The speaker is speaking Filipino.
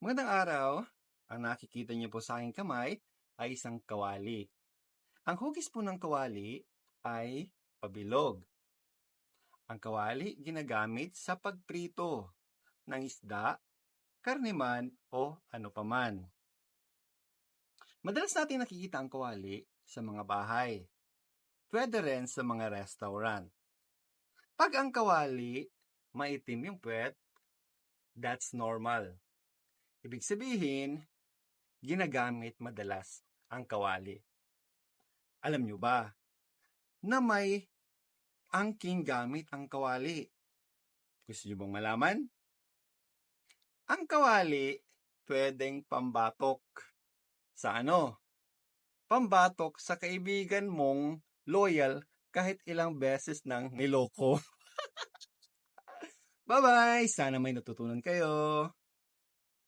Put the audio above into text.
Magandang araw. Ang nakikita niyo po sa aking kamay ay isang kawali. Ang hugis po ng kawali ay pabilog. Ang kawali ginagamit sa pagprito ng isda, karne man o ano paman. Madalas natin nakikita ang kawali sa mga bahay. Pwede rin sa mga restaurant. Pag ang kawali maitim yung puwet, that's normal. Ibig sabihin, ginagamit madalas ang kawali. Alam nyo ba na may angking gamit ang kawali? Gusto nyo bang malaman? Ang kawali pwedeng pambatok. Sa ano? Pambatok sa kaibigan mong loyal kahit ilang beses nang niloko. Bye-bye! Sana may natutunan kayo.